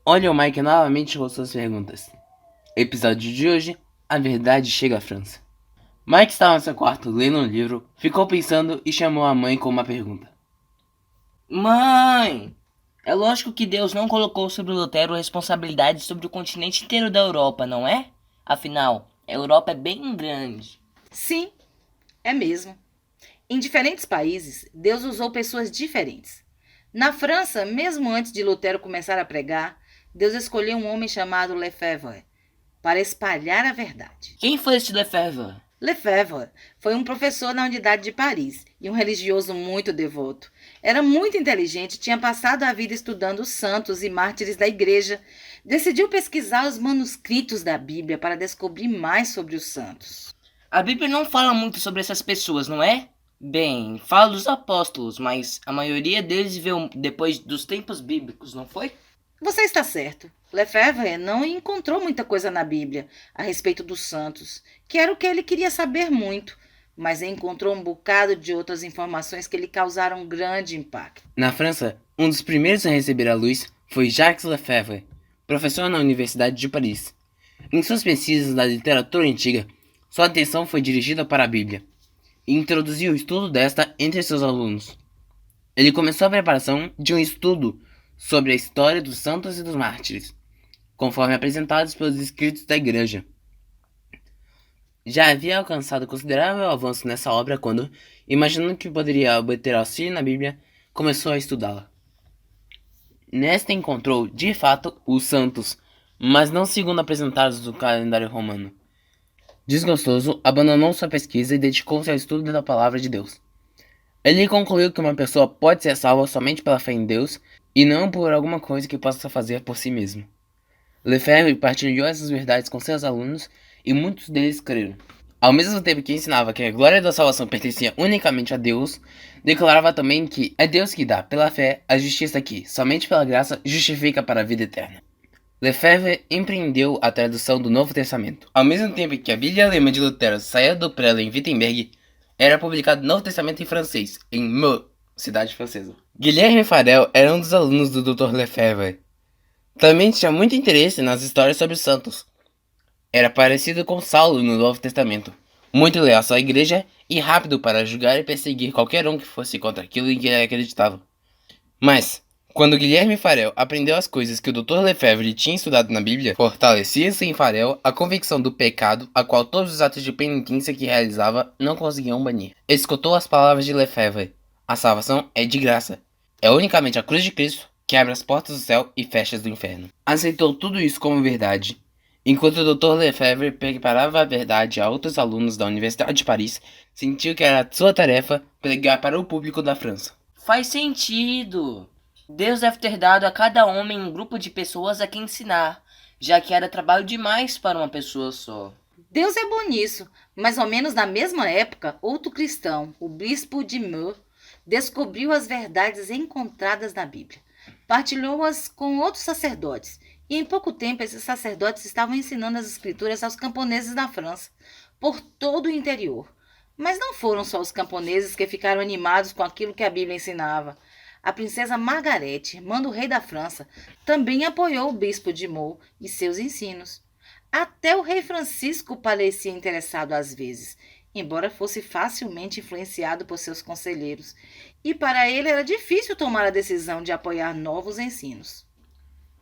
Olha o Mike novamente com suas perguntas. Episódio de hoje, a verdade chega à França. Mike estava no seu quarto lendo um livro, ficou pensando e chamou a mãe com uma pergunta. Mãe! É lógico que Deus não colocou sobre Lutero responsabilidade sobre o continente inteiro da Europa, não é? Afinal, a Europa é bem grande. Sim, é mesmo. Em diferentes países, Deus usou pessoas diferentes. Na França, mesmo antes de Lutero começar a pregar, Deus escolheu um homem chamado Lefebvre para espalhar a verdade. Quem foi esse Lefebvre? Lefebvre foi um professor na Unidade de Paris e um religioso muito devoto. Era muito inteligente, tinha passado a vida estudando os santos e mártires da Igreja. Decidiu pesquisar os manuscritos da Bíblia para descobrir mais sobre os santos. A Bíblia não fala muito sobre essas pessoas, não é? Bem, fala dos apóstolos, mas a maioria deles viveu depois dos tempos bíblicos, não foi? Você está certo. Lefebvre não encontrou muita coisa na Bíblia a respeito dos santos, que era o que ele queria saber muito, mas encontrou um bocado de outras informações que lhe causaram grande impacto. Na França, um dos primeiros a receber a luz foi Jacques Lefebvre, professor na Universidade de Paris. Em suas pesquisas na literatura antiga, sua atenção foi dirigida para a Bíblia e introduziu o estudo desta entre seus alunos. Ele começou a preparação de um estudo sobre a história dos santos e dos mártires, conforme apresentados pelos escritos da Igreja. Já havia alcançado considerável avanço nessa obra quando, imaginando que poderia obter auxílio na Bíblia, começou a estudá-la. Nesta encontrou, de fato, os santos, mas não segundo apresentados no calendário romano. Desgostoso, abandonou sua pesquisa e dedicou-se ao estudo da palavra de Deus. Ele concluiu que uma pessoa pode ser salva somente pela fé em Deus e não por alguma coisa que possa fazer por si mesmo. Lefebvre partilhou essas verdades com seus alunos e muitos deles creram. Ao mesmo tempo que ensinava que a glória da salvação pertencia unicamente a Deus, declarava também que é Deus que dá, pela fé, a justiça que, somente pela graça, justifica para a vida eterna. Lefebvre empreendeu a tradução do Novo Testamento. Ao mesmo tempo que a Bíblia alemã de Lutero saía do prelo em Wittenberg, era publicado o Novo Testamento em francês, em Meaux, cidade francesa. Guilherme Farel era um dos alunos do Dr. Lefebvre. Também tinha muito interesse nas histórias sobre os santos. Era parecido com Saulo no Novo Testamento, muito leal à sua igreja e rápido para julgar e perseguir qualquer um que fosse contra aquilo em que ele acreditava. Mas, quando Guilherme Farel aprendeu as coisas que o Dr. Lefebvre tinha estudado na Bíblia, fortalecia-se em Farel a convicção do pecado a qual todos os atos de penitência que realizava não conseguiam banir. Escutou as palavras de Lefebvre: a salvação é de graça. É unicamente a cruz de Cristo que abre as portas do céu e fecha as do inferno. Aceitou tudo isso como verdade. Enquanto o Dr. Lefebvre preparava a verdade a outros alunos da Universidade de Paris, sentiu que era sua tarefa pregar para o público da França. Faz sentido. Deus deve ter dado a cada homem um grupo de pessoas a quem ensinar, já que era trabalho demais para uma pessoa só. Deus é bom nisso. Mais ou menos na mesma época, outro cristão, o bispo de Meaux, descobriu as verdades encontradas na Bíblia. Partilhou-as com outros sacerdotes. E em pouco tempo, esses sacerdotes estavam ensinando as escrituras aos camponeses da França, por todo o interior. Mas não foram só os camponeses que ficaram animados com aquilo que a Bíblia ensinava. A princesa Margarete, irmã do rei da França, também apoiou o bispo de Meaux e seus ensinos. Até o rei Francisco parecia interessado às vezes, embora fosse facilmente influenciado por seus conselheiros, e para ele era difícil tomar a decisão de apoiar novos ensinos.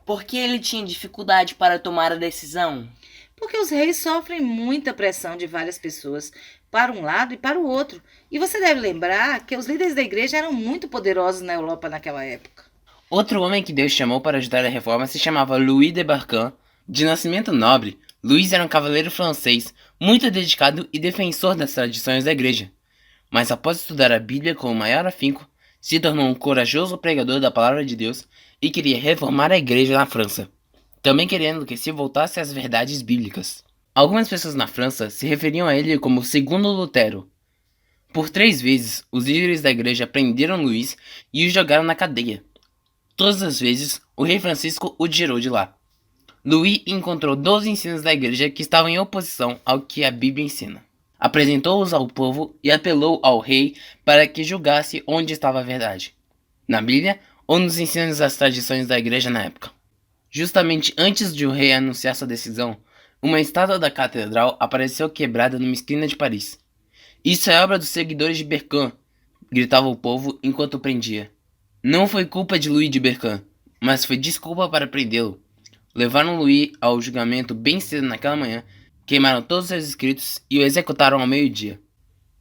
Por que ele tinha dificuldade para tomar a decisão? Porque os reis sofrem muita pressão de várias pessoas, para um lado e para o outro. E você deve lembrar que os líderes da igreja eram muito poderosos na Europa naquela época. Outro homem que Deus chamou para ajudar a reforma se chamava Louis de Barcan. De nascimento nobre, Louis era um cavaleiro francês, muito dedicado e defensor das tradições da igreja. Mas após estudar a Bíblia com o maior afinco, se tornou um corajoso pregador da palavra de Deus e queria reformar a igreja na França, também querendo que se voltasse às verdades bíblicas. Algumas pessoas na França se referiam a ele como o segundo Lutero. Por 3 vezes, os líderes da igreja prenderam Louis e o jogaram na cadeia. Todas as vezes, o rei Francisco o tirou de lá. Louis encontrou 12 ensinos da igreja que estavam em oposição ao que a Bíblia ensina. Apresentou-os ao povo e apelou ao rei para que julgasse onde estava a verdade: na Bíblia ou nos ensinos das tradições da igreja na época. Justamente antes de o rei anunciar sua decisão, uma estátua da catedral apareceu quebrada numa esquina de Paris. Isso é obra dos seguidores de Berquin, gritava o povo enquanto o prendia. Não foi culpa de Louis de Berquin, mas foi desculpa para prendê-lo. Levaram Louis ao julgamento bem cedo naquela manhã, queimaram todos seus escritos e o executaram ao meio-dia.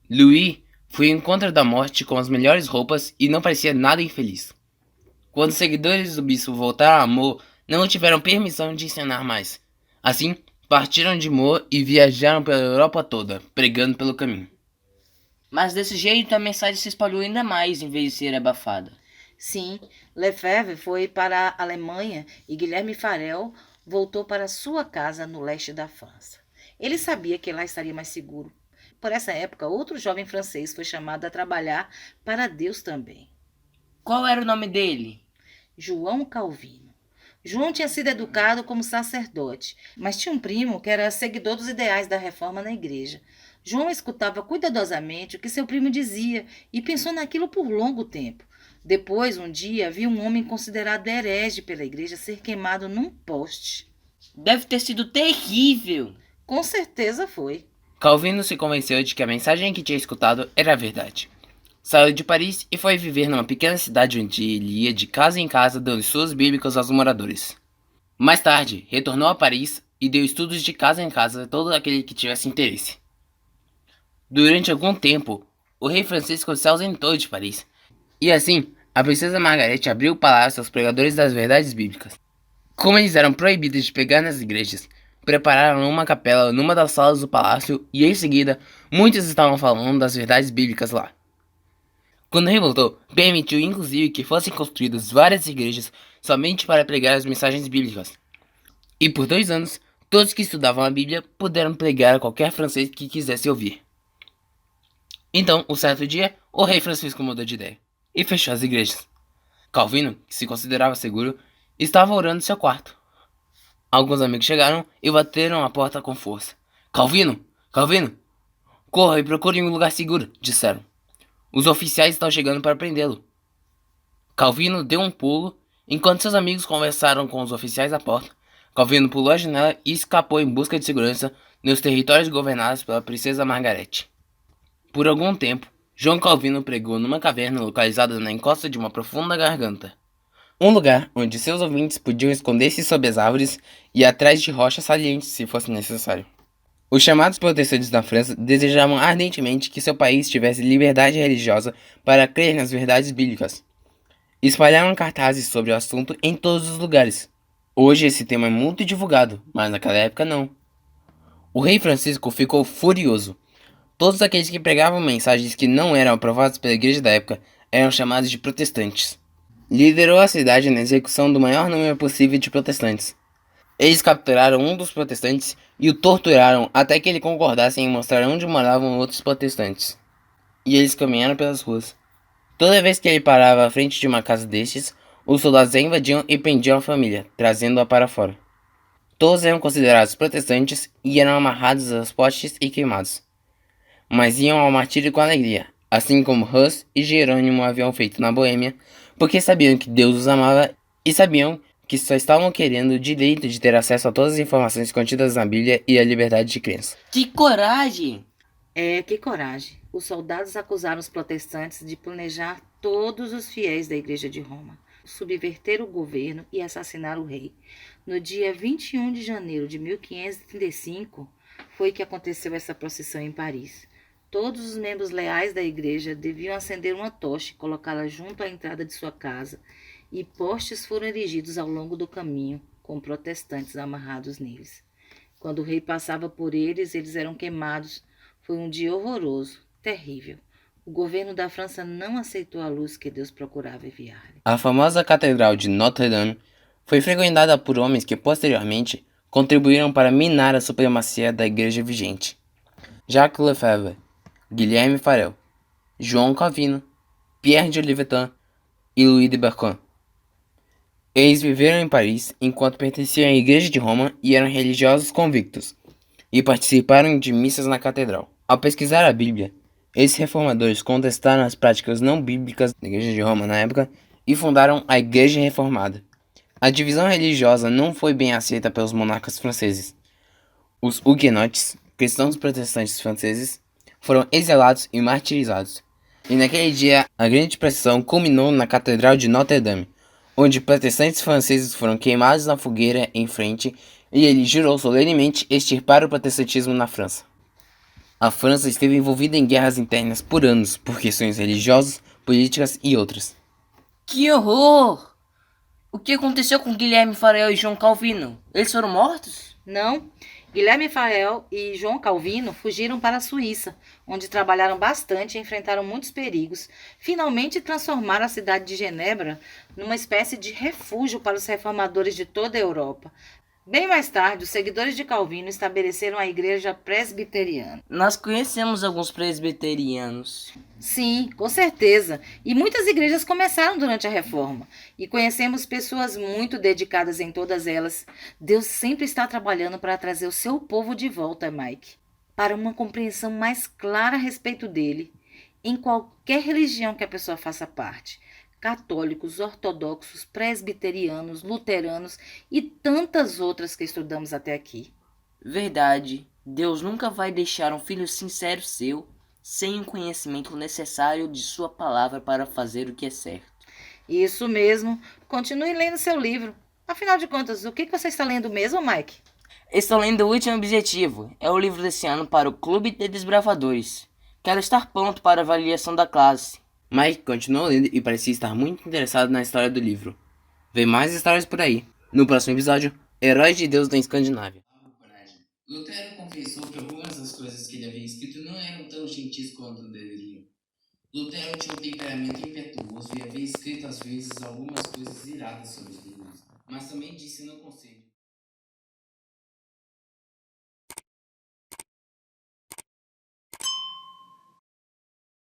Louis foi ao encontro da morte com as melhores roupas e não parecia nada infeliz. Quando os seguidores do bispo voltaram a Meaux, não tiveram permissão de ensinar mais. Assim, partiram de Meaux e viajaram pela Europa toda, pregando pelo caminho. Mas desse jeito a mensagem se espalhou ainda mais em vez de ser abafada. Sim, Lefebvre foi para a Alemanha e Guilherme Farel voltou para sua casa no leste da França. Ele sabia que lá estaria mais seguro. Por essa época, outro jovem francês foi chamado a trabalhar para Deus também. Qual era o nome dele? João Calvino. João tinha sido educado como sacerdote, mas tinha um primo que era seguidor dos ideais da reforma na igreja. João escutava cuidadosamente o que seu primo dizia e pensou naquilo por longo tempo. Depois, um dia, viu um homem considerado herege pela igreja ser queimado num poste. Deve ter sido terrível. Com certeza foi. Calvino se convenceu de que a mensagem que tinha escutado era a verdade. Saiu de Paris e foi viver numa pequena cidade onde ele ia de casa em casa dando estudos bíblicos aos moradores. Mais tarde, retornou a Paris e deu estudos de casa em casa a todo aquele que tivesse interesse. Durante algum tempo, o rei Francisco se ausentou de Paris, e assim, a princesa Margarete abriu o palácio aos pregadores das verdades bíblicas. Como eles eram proibidos de pregar nas igrejas, prepararam uma capela numa das salas do palácio e em seguida, muitos estavam falando das verdades bíblicas lá. Quando o rei voltou, permitiu inclusive que fossem construídas várias igrejas somente para pregar as mensagens bíblicas. E por 2 anos, todos que estudavam a Bíblia puderam pregar a qualquer francês que quisesse ouvir. Então, um certo dia, o rei Francisco mudou de ideia e fechou as igrejas. Calvino, que se considerava seguro, estava orando em seu quarto. Alguns amigos chegaram e bateram a porta com força. Calvino! Calvino! Corra e procure um lugar seguro, disseram. Os oficiais estão chegando para prendê-lo. Calvino deu um pulo. Enquanto seus amigos conversaram com os oficiais à porta, Calvino pulou a janela e escapou em busca de segurança nos territórios governados pela princesa Margarete. Por algum tempo, João Calvino pregou numa caverna localizada na encosta de uma profunda garganta. Um lugar onde seus ouvintes podiam esconder-se sob as árvores e atrás de rochas salientes se fosse necessário. Os chamados protestantes da França desejavam ardentemente que seu país tivesse liberdade religiosa para crer nas verdades bíblicas. Espalharam cartazes sobre o assunto em todos os lugares. Hoje esse tema é muito divulgado, mas naquela época não. O rei Francisco ficou furioso. Todos aqueles que pregavam mensagens que não eram aprovadas pela igreja da época eram chamados de protestantes. Liderou a cidade na execução do maior número possível de protestantes. Eles capturaram um dos protestantes e o torturaram até que ele concordasse em mostrar onde moravam outros protestantes. E eles caminharam pelas ruas. Toda vez que ele parava à frente de uma casa destes, os soldados a invadiam e prendiam a família, trazendo-a para fora. Todos eram considerados protestantes e eram amarrados aos postes e queimados. Mas iam ao martírio com alegria, assim como Hus e Jerônimo haviam feito na Boêmia, porque sabiam que Deus os amava e sabiam que só estavam querendo o direito de ter acesso a todas as informações contidas na Bíblia e a liberdade de crença. Que coragem! Que coragem. Os soldados acusaram os protestantes de planejar todos os fiéis da Igreja de Roma, subverter o governo e assassinar o rei. No dia 21 de janeiro de 1535, foi que aconteceu essa procissão em Paris. Todos os membros leais da igreja deviam acender uma tocha e colocá-la junto à entrada de sua casa, e postes foram erigidos ao longo do caminho, com protestantes amarrados neles. Quando o rei passava por eles, eles eram queimados. Foi um dia horroroso, terrível. O governo da França não aceitou a luz que Deus procurava enviar-lhe. A famosa Catedral de Notre-Dame foi frequentada por homens que posteriormente contribuíram para minar a supremacia da igreja vigente. Jacques Lefebvre, Guilherme Farel, João Calvino, Pierre de Olivetan e Louis de Berquin. Eles viveram em Paris enquanto pertenciam à Igreja de Roma e eram religiosos convictos, e participaram de missas na catedral. Ao pesquisar a Bíblia, esses reformadores contestaram as práticas não bíblicas da Igreja de Roma na época e fundaram a Igreja Reformada. A divisão religiosa não foi bem aceita pelos monarcas franceses. Os huguenotes, cristãos protestantes franceses, foram exilados e martirizados. E naquele dia, a grande procissão culminou na Catedral de Notre-Dame, onde protestantes franceses foram queimados na fogueira em frente, e ele jurou solenemente extirpar o protestantismo na França. A França esteve envolvida em guerras internas por anos, por questões religiosas, políticas e outras. Que horror! O que aconteceu com Guilherme Farel e João Calvino? Eles foram mortos? Não, Guilherme Farel e João Calvino fugiram para a Suíça, onde trabalharam bastante e enfrentaram muitos perigos. Finalmente transformaram a cidade de Genebra numa espécie de refúgio para os reformadores de toda a Europa. Bem mais tarde, os seguidores de Calvino estabeleceram a igreja presbiteriana. Nós conhecemos alguns presbiterianos. Sim, com certeza. E muitas igrejas começaram durante a reforma. E conhecemos pessoas muito dedicadas em todas elas. Deus sempre está trabalhando para trazer o seu povo de volta, Mike, para uma compreensão mais clara a respeito dele, em qualquer religião que a pessoa faça parte. Católicos, ortodoxos, presbiterianos, luteranos e tantas outras que estudamos até aqui. Verdade, Deus nunca vai deixar um filho sincero seu sem o conhecimento necessário de sua palavra para fazer o que é certo. Isso mesmo. Continue lendo seu livro. Afinal de contas, o que você está lendo mesmo, Mike? Estou lendo O Último Objetivo. É o livro desse ano para o Clube de Desbravadores. Quero estar pronto para a avaliação da classe. Mike continuou lendo e parecia estar muito interessado na história do livro. Vem mais histórias por aí. No próximo episódio, Heróis de Deus da Escandinávia. Lutero confessou que algumas das coisas que ele havia escrito não eram tão gentis quanto deveriam. Lutero tinha um temperamento impetuoso e havia escrito às vezes algumas coisas iradas sobre os livros, mas também disse no conselho.